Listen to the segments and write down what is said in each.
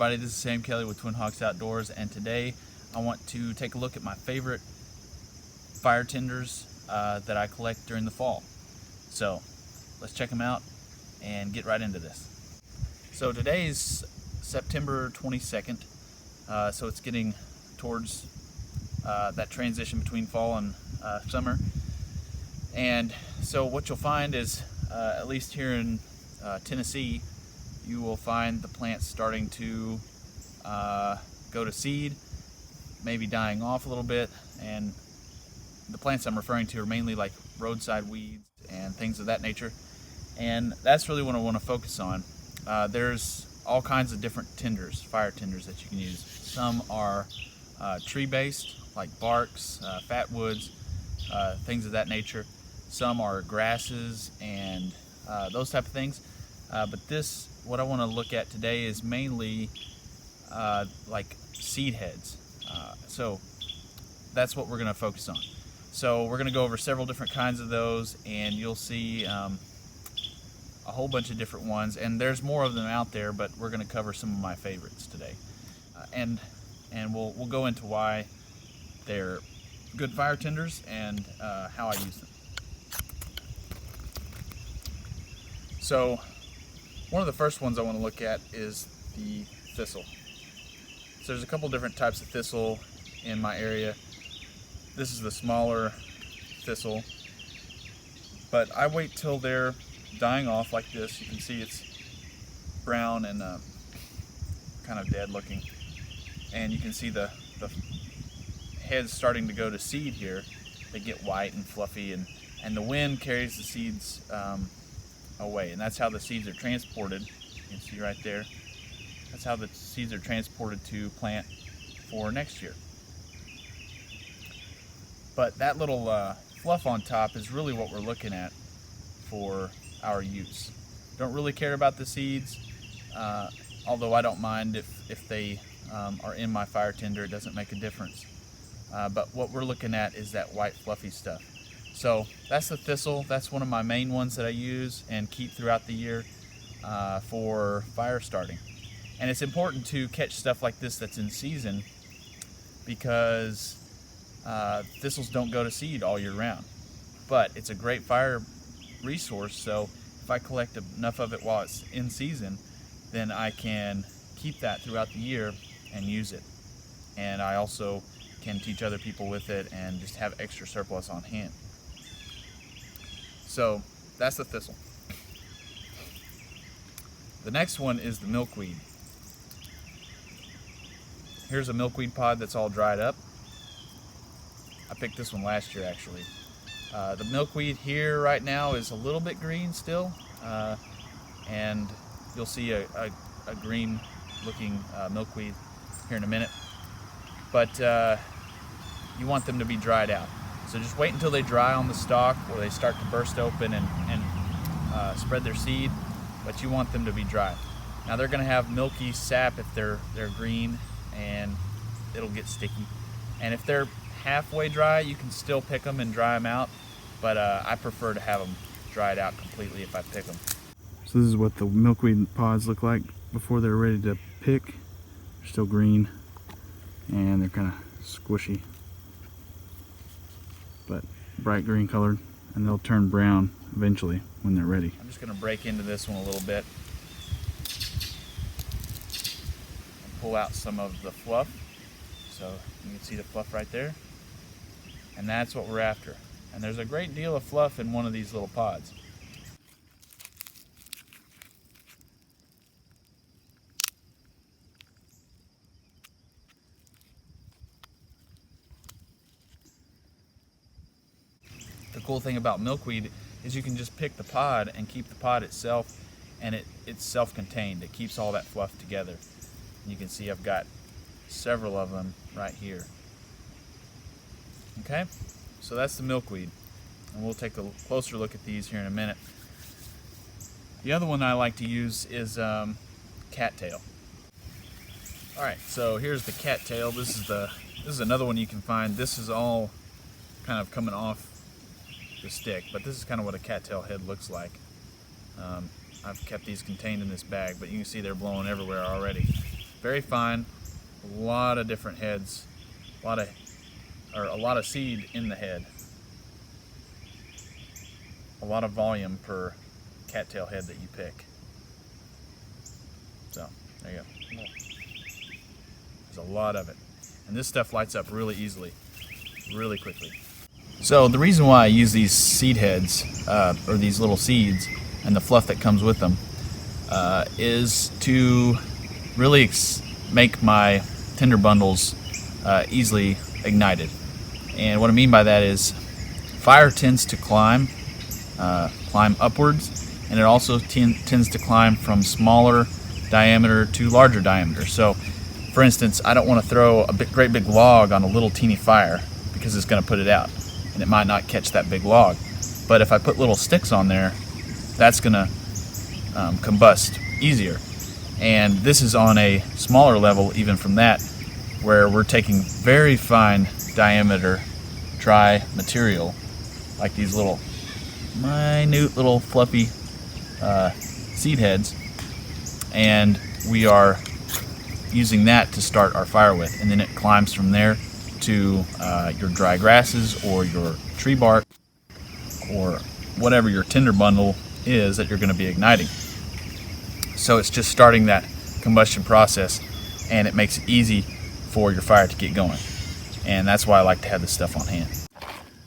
everybody, this is Sam Kelly with Twin Hawks Outdoors, and today I want to take a look at my favorite fire tenders that I collect during the fall. So let's check them out and get right into this. So today's September 22nd, so it's getting towards that transition between fall and summer. And so what you'll find is, at least here in Tennessee, you will find the plants starting to go to seed, maybe dying off a little bit, and the plants I'm referring to are mainly like roadside weeds and things of that nature, and that's really what I want to focus on. There's all kinds of different tenders, fire tenders that you can use. Some are tree-based, like barks, fat woods, things of that nature. Some are grasses and those type of things. But what I want to look at today is mainly like seed heads. So that's what we're going to focus on. So we're going to go over several different kinds of those, and you'll see a whole bunch of different ones. And there's more of them out there, but we're going to cover some of my favorites today. And we'll go into why they're good fire tenders and how I use them. So one of the first ones I want to look at is the thistle. So there's a couple different types of thistle in my area. This is the smaller thistle, but I wait till they're dying off like this. You can see it's brown and kind of dead looking, and you can see the heads starting to go to seed here. They get white and fluffy, and the wind carries the seeds away, and that's how the seeds are transported. You can see right there, that's how the seeds are transported to plant for next year. But that little fluff on top is really what we're looking at for our use. Don't really care about the seeds, although I don't mind if they are in my fire tender. It doesn't make a difference. But what we're looking at is that white fluffy stuff. So that's the thistle. That's one of my main ones that I use and keep throughout the year for fire starting. And it's important to catch stuff like this that's in season, because thistles don't go to seed all year round. But it's a great fire resource, so if I collect enough of it while it's in season, then I can keep that throughout the year and use it. And I also can teach other people with it and just have extra surplus on hand. So that's the thistle. The next one is the milkweed. Here's a milkweed pod that's all dried up. I picked this one last year, actually. The milkweed here right now is a little bit green still, and you'll see a green looking milkweed here in a minute. But you want them to be dried out. So just wait until they dry on the stalk, or they start to burst open and spread their seed, but you want them to be dry. Now they're going to have milky sap if they're green, and it'll get sticky. And if they're halfway dry, you can still pick them and dry them out, but I prefer to have them dried out completely if I pick them. So this is what the milkweed pods look like before they're ready to pick. They're still green, and they're kind of squishy, but bright green colored, and they'll turn brown eventually when they're ready. I'm just going to break into this one a little bit and pull out some of the fluff. So you can see the fluff right there, and that's what we're after. And there's a great deal of fluff in one of these little pods. The cool thing about milkweed is you can just pick the pod and keep the pod itself, and it's self-contained. It keeps all that fluff together. And you can see I've got several of them right here. Okay, so that's the milkweed, and we'll take a closer look at these here in a minute. The other one I like to use is cattail. All right, so here's the cattail. This is another one you can find. This is all kind of coming off the stick, but this is kind of what a cattail head looks like. I've kept these contained in this bag, but you can see they're blowing everywhere already. very fine, a lot of different heads, a lot of seed in the head, a lot of volume per cattail head that you pick. So there you go. There's a lot of it, and this stuff lights up really easily, really quickly. So the reason why I use these seed heads, or these little seeds, and the fluff that comes with them, is to really make my tinder bundles easily ignited. And what I mean by that is fire tends to climb upwards, and it also tends to climb from smaller diameter to larger diameter. So for instance, I don't want to throw a great big log on a little teeny fire because it's going to put it out and it might not catch that big log. But if I put little sticks on there, that's going to combust easier. And this is on a smaller level even from that, where we're taking very fine diameter dry material like these little minute little fluffy seed heads, and we are using that to start our fire with, and then it climbs from there to your dry grasses or your tree bark or whatever your tinder bundle is that you're going to be igniting. So it's just starting that combustion process, and it makes it easy for your fire to get going, and that's why I like to have this stuff on hand.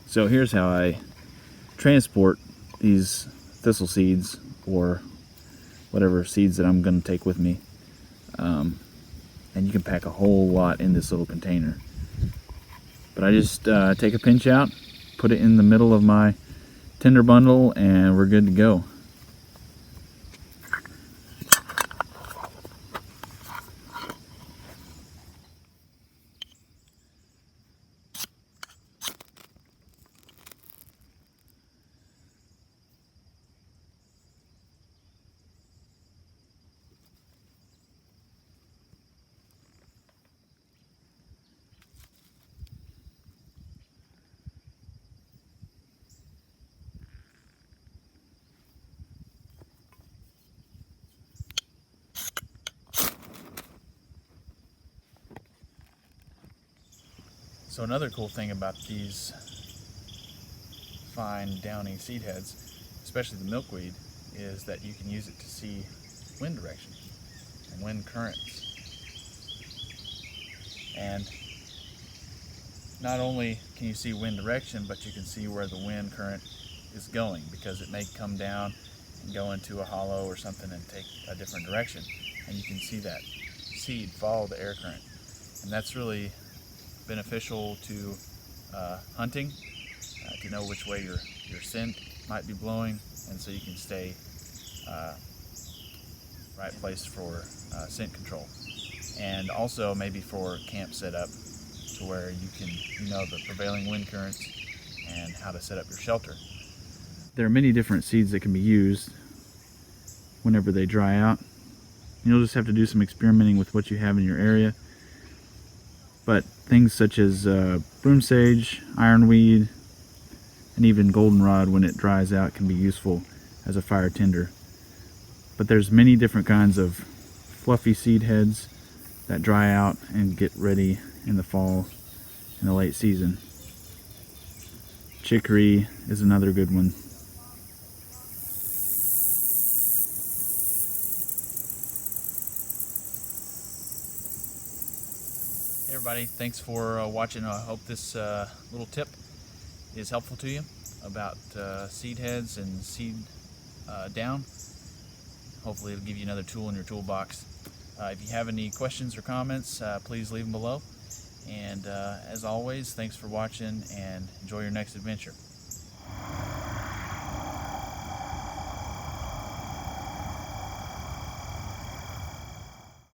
So here's how I transport these thistle seeds or whatever seeds that I'm going to take with me. And you can pack a whole lot in this little container. But I just take a pinch out, put it in the middle of my tinder bundle, and we're good to go. So another cool thing about these fine downy seed heads, especially the milkweed, is that you can use it to see wind direction and wind currents. And not only can you see wind direction, but you can see where the wind current is going, because it may come down and go into a hollow or something and take a different direction, and you can see that seed follow the air current. And that's really beneficial to hunting, to know which way your scent might be blowing, and so you can stay right place for scent control, and also maybe for camp setup, to where you know the prevailing wind currents and how to set up your shelter. There are many different seeds that can be used whenever they dry out. You'll just have to do some experimenting with what you have in your area. But things such as broom sage, ironweed, and even goldenrod, when it dries out, can be useful as a fire tinder. But there's many different kinds of fluffy seed heads that dry out and get ready in the fall and the late season. Chicory is another good one. Hey everybody, thanks for watching. I hope this little tip is helpful to you about seed heads and seed down. Hopefully it'll give you another tool in your toolbox. If you have any questions or comments, please leave them below. And as always, thanks for watching, and enjoy your next adventure.